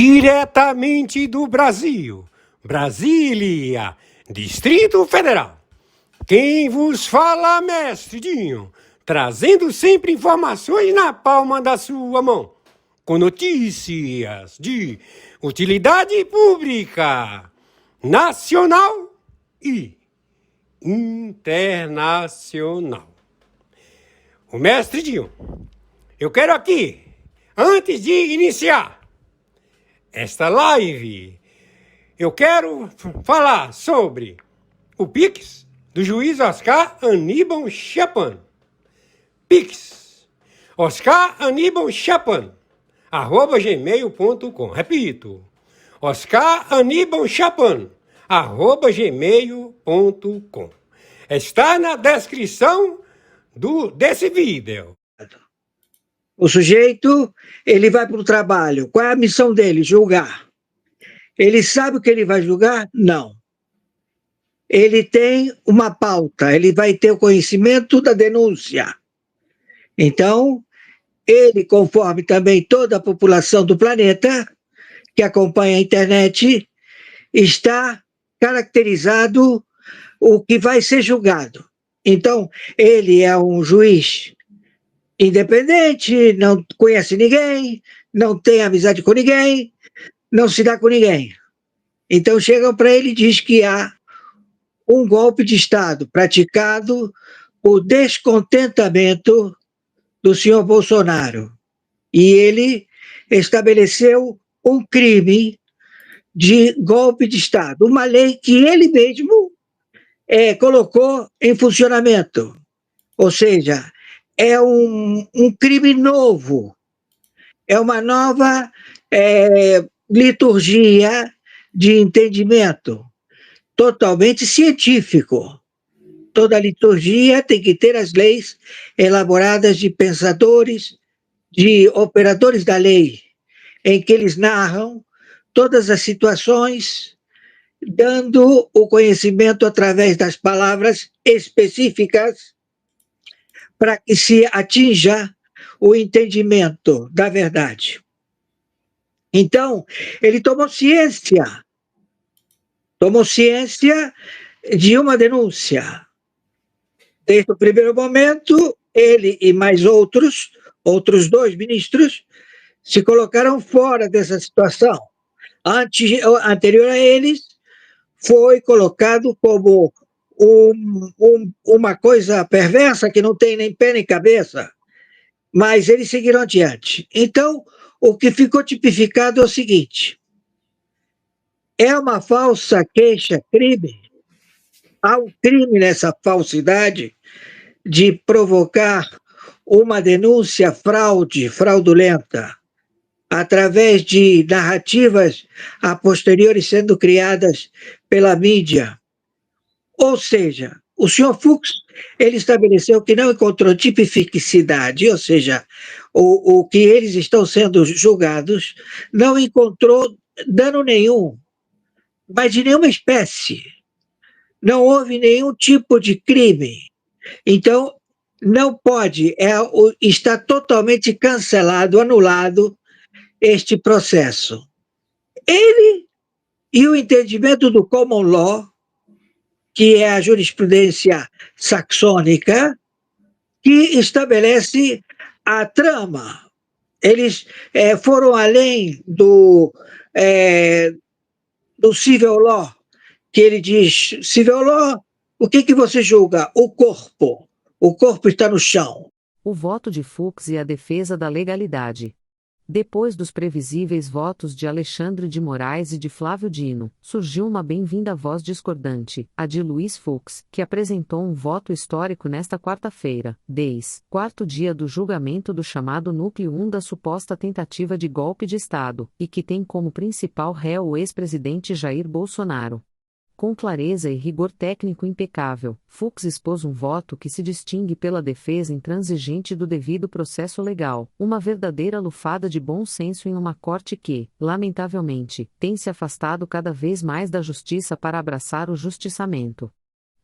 Diretamente do Brasil, Brasília, Distrito Federal. Quem vos fala, mestre Dinho, trazendo sempre informações na palma da sua mão, com notícias de utilidade pública, nacional e internacional. O mestre Dinho, eu quero aqui, antes de iniciar esta live, eu quero falar sobre o Pix do juiz Oscar Aníbal Chapan. Pix, Oscar Aníbal Chapan, @gmail.com. Repito, Oscar Aníbal Chapan, @gmail.com. Está na descrição desse vídeo. O sujeito, ele vai para o trabalho. Qual é a missão dele? Julgar. Ele sabe o que ele vai julgar? Não. Ele tem uma pauta, ele vai ter o conhecimento da denúncia. Então, ele, conforme também toda a população do planeta que acompanha a internet, está caracterizado o que vai ser julgado. Então, ele é um juiz independente, não conhece ninguém, não tem amizade com ninguém, não se dá com ninguém. Então chegam para ele e diz que há um golpe de Estado praticado por descontentamento do senhor Bolsonaro. E ele estabeleceu um crime de golpe de Estado, uma lei que ele mesmo colocou em funcionamento. Ou seja, é um crime novo, é uma nova liturgia de entendimento, totalmente científico. Toda liturgia tem que ter as leis elaboradas de pensadores, de operadores da lei, em que eles narram todas as situações, dando o conhecimento através das palavras específicas para que se atinja o entendimento da verdade. Então, ele tomou ciência de uma denúncia. Desde o primeiro momento, ele e mais outros 2 ministros, se colocaram fora dessa situação. Anterior a eles, foi colocado como uma coisa perversa que não tem nem pé nem cabeça, mas eles seguiram adiante. Então, o que ficou tipificado é o seguinte: é uma falsa queixa-crime, há um crime nessa falsidade de provocar uma denúncia fraudulenta, através de narrativas a posteriori sendo criadas pela mídia. Ou seja, o senhor Fux, ele estabeleceu que não encontrou tipificidade, ou seja, o que eles estão sendo julgados, não encontrou dano nenhum, mas de nenhuma espécie. Não houve nenhum tipo de crime. Então, não pode, está totalmente cancelado, anulado este processo. Ele e o entendimento do common law, que é a jurisprudência saxônica, que estabelece a trama. Eles foram além do civil law, que ele diz: civil law, o que você julga? O corpo. O corpo está no chão. O voto de Fux e a defesa da legalidade. Depois dos previsíveis votos de Alexandre de Moraes e de Flávio Dino, surgiu uma bem-vinda voz discordante, a de Luiz Fux, que apresentou um voto histórico nesta quarta-feira, 4º dia do julgamento do chamado Núcleo 1 da suposta tentativa de golpe de Estado, e que tem como principal réu o ex-presidente Jair Bolsonaro. Com clareza e rigor técnico impecável, Fux expôs um voto que se distingue pela defesa intransigente do devido processo legal, uma verdadeira lufada de bom senso em uma corte que, lamentavelmente, tem se afastado cada vez mais da justiça para abraçar o justiçamento.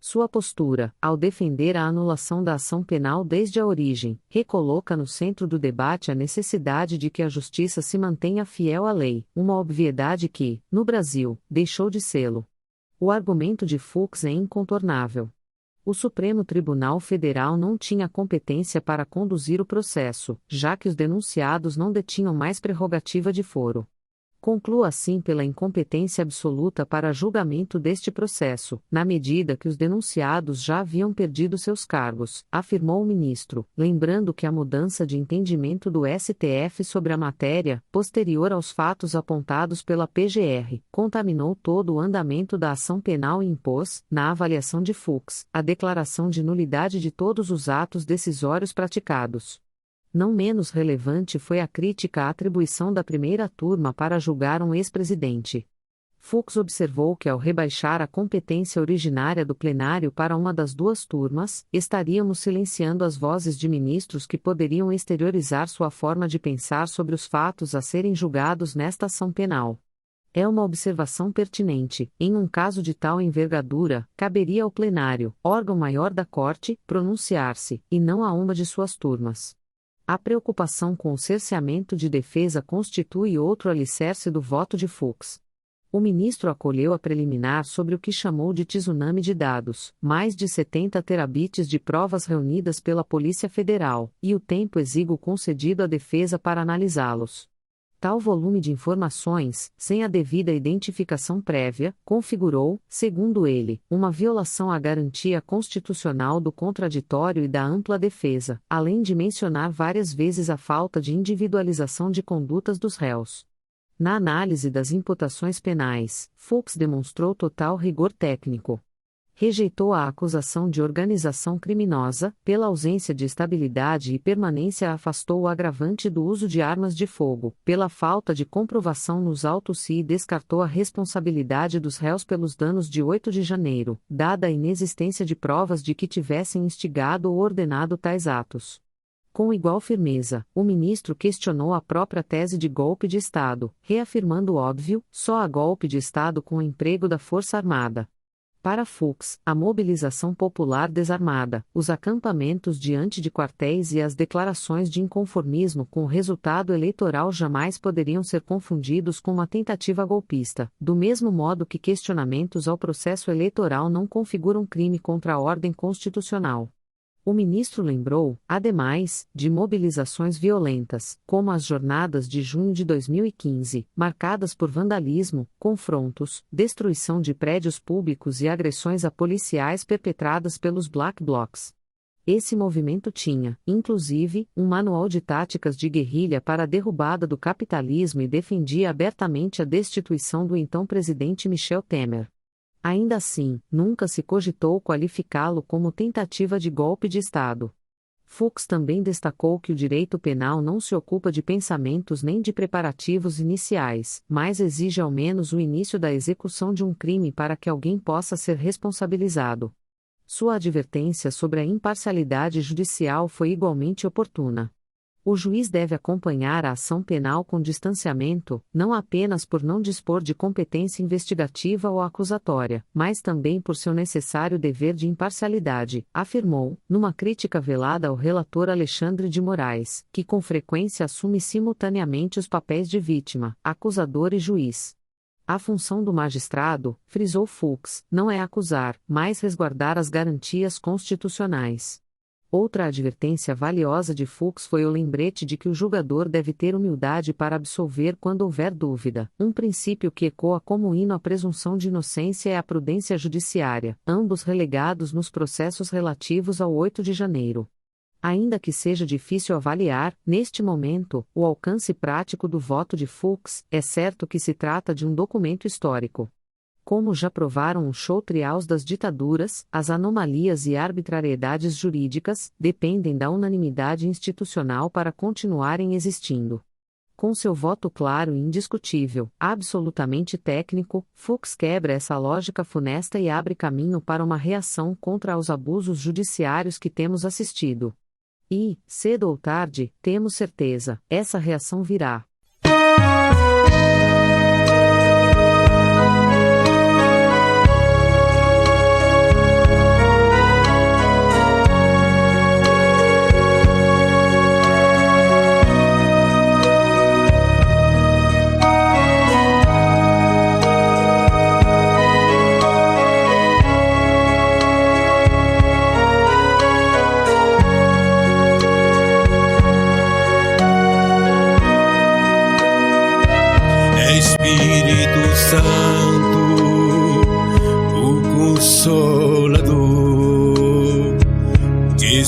Sua postura, ao defender a anulação da ação penal desde a origem, recoloca no centro do debate a necessidade de que a justiça se mantenha fiel à lei, uma obviedade que, no Brasil, deixou de sê-lo. O argumento de Fux é incontornável. O Supremo Tribunal Federal não tinha competência para conduzir o processo, já que os denunciados não detinham mais prerrogativa de foro. Conclua assim pela incompetência absoluta para julgamento deste processo, na medida que os denunciados já haviam perdido seus cargos, afirmou o ministro, lembrando que a mudança de entendimento do STF sobre a matéria, posterior aos fatos apontados pela PGR, contaminou todo o andamento da ação penal e impôs, na avaliação de Fux, a declaração de nulidade de todos os atos decisórios praticados. Não menos relevante foi a crítica à atribuição da primeira turma para julgar um ex-presidente. Fux observou que ao rebaixar a competência originária do plenário para uma das duas turmas, estaríamos silenciando as vozes de ministros que poderiam exteriorizar sua forma de pensar sobre os fatos a serem julgados nesta ação penal. É uma observação pertinente. Em um caso de tal envergadura, caberia ao plenário, órgão maior da Corte, pronunciar-se, e não a uma de suas turmas. A preocupação com o cerceamento de defesa constitui outro alicerce do voto de Fux. O ministro acolheu a preliminar sobre o que chamou de tsunami de dados, mais de 70 terabits de provas reunidas pela Polícia Federal, e o tempo exíguo concedido à defesa para analisá-los. Tal volume de informações, sem a devida identificação prévia, configurou, segundo ele, uma violação à garantia constitucional do contraditório e da ampla defesa, além de mencionar várias vezes a falta de individualização de condutas dos réus. Na análise das imputações penais, Fux demonstrou total rigor técnico. Rejeitou a acusação de organização criminosa, pela ausência de estabilidade e permanência afastou o agravante do uso de armas de fogo, pela falta de comprovação nos autos e descartou a responsabilidade dos réus pelos danos de 8 de janeiro, dada a inexistência de provas de que tivessem instigado ou ordenado tais atos. Com igual firmeza, o ministro questionou a própria tese de golpe de Estado, reafirmando o óbvio: só há golpe de Estado com o emprego da Força Armada. Para Fux, a mobilização popular desarmada, os acampamentos diante de quartéis e as declarações de inconformismo com o resultado eleitoral jamais poderiam ser confundidos com uma tentativa golpista, do mesmo modo que questionamentos ao processo eleitoral não configuram crime contra a ordem constitucional. O ministro lembrou, ademais, de mobilizações violentas, como as jornadas de junho de 2015, marcadas por vandalismo, confrontos, destruição de prédios públicos e agressões a policiais perpetradas pelos Black Blocs. Esse movimento tinha, inclusive, um manual de táticas de guerrilha para a derrubada do capitalismo e defendia abertamente a destituição do então presidente Michel Temer. Ainda assim, nunca se cogitou qualificá-lo como tentativa de golpe de Estado. Fux também destacou que o direito penal não se ocupa de pensamentos nem de preparativos iniciais, mas exige ao menos o início da execução de um crime para que alguém possa ser responsabilizado. Sua advertência sobre a imparcialidade judicial foi igualmente oportuna. O juiz deve acompanhar a ação penal com distanciamento, não apenas por não dispor de competência investigativa ou acusatória, mas também por seu necessário dever de imparcialidade, afirmou, numa crítica velada ao relator Alexandre de Moraes, que com frequência assume simultaneamente os papéis de vítima, acusador e juiz. A função do magistrado, frisou Fux, não é acusar, mas resguardar as garantias constitucionais. Outra advertência valiosa de Fux foi o lembrete de que o julgador deve ter humildade para absolver quando houver dúvida, um princípio que ecoa como hino à presunção de inocência e à prudência judiciária, ambos relegados nos processos relativos ao 8 de janeiro. Ainda que seja difícil avaliar, neste momento, o alcance prático do voto de Fux, é certo que se trata de um documento histórico. Como já provaram os show-trials das ditaduras, as anomalias e arbitrariedades jurídicas dependem da unanimidade institucional para continuarem existindo. Com seu voto claro e indiscutível, absolutamente técnico, Fux quebra essa lógica funesta e abre caminho para uma reação contra os abusos judiciários que temos assistido. E, cedo ou tarde, temos certeza, essa reação virá.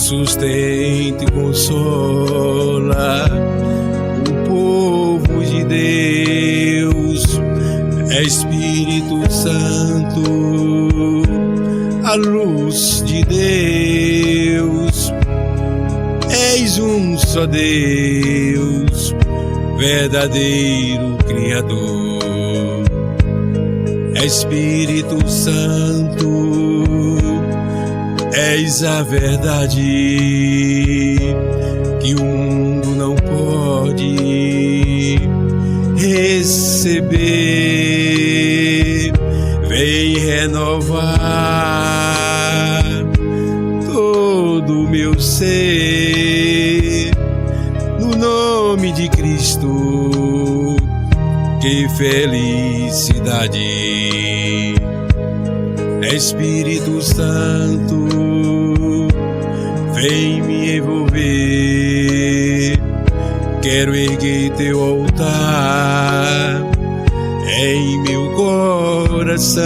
sustenta e consola o povo de Deus. É Espírito Santo, a luz de Deus. És um só Deus, verdadeiro Criador. É Espírito Santo, és a verdade que o mundo não pode receber. Vem renovar todo o meu ser, no nome de Cristo. Que felicidade! Espírito Santo, vem me envolver. Quero erguer teu altar em meu coração.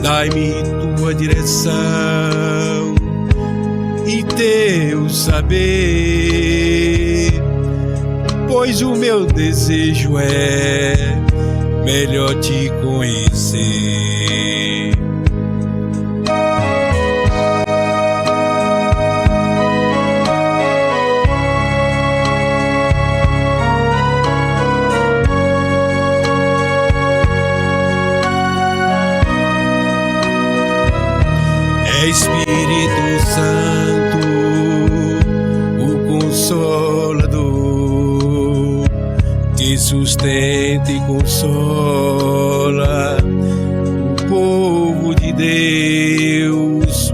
Dai-me tua direção e teu saber, pois o meu desejo é melhor te conhecer. É Espírito Santo, o Consolador, que sustenta e consola o povo de Deus.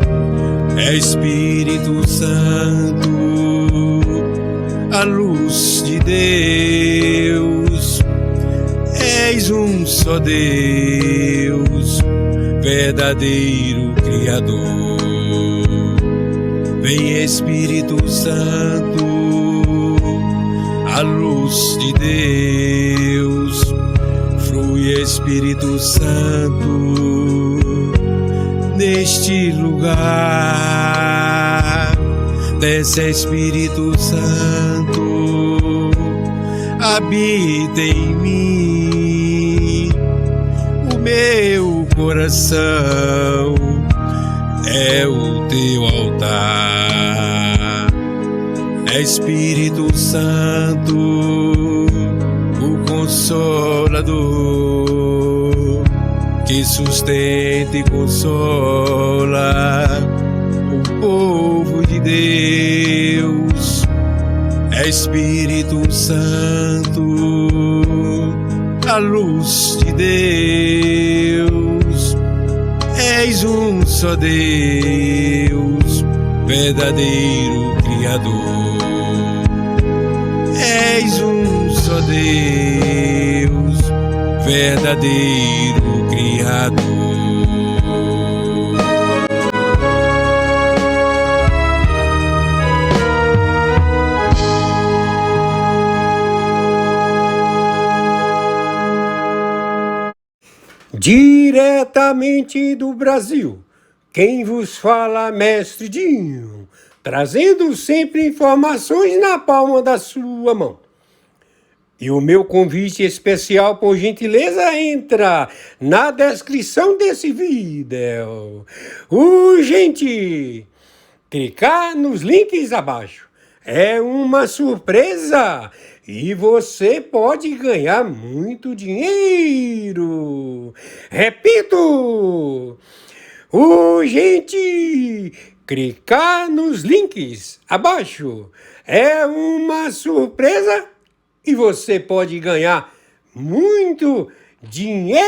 É Espírito Santo, a luz de Deus. És um só Deus, verdadeiro Criador. Vem Espírito Santo, a luz de Deus. Flui Espírito Santo neste lugar. Desce Espírito Santo, habita em mim. O meu coração é o teu altar. É Espírito Santo, o Consolador, que sustenta e consola o povo de Deus. É Espírito Santo, a luz de Deus. És um só Deus, verdadeiro Criador. És um só Deus, verdadeiro Criador. Diretamente do Brasil, quem vos fala, Mestre Dinho, trazendo sempre informações na palma da sua mão. E o meu convite especial, por gentileza, entra na descrição desse vídeo. Urgente! Clicar nos links abaixo. É uma surpresa e você pode ganhar muito dinheiro. Repito! Urgente! Clicar nos links abaixo. É uma surpresa e você pode ganhar muito dinheiro.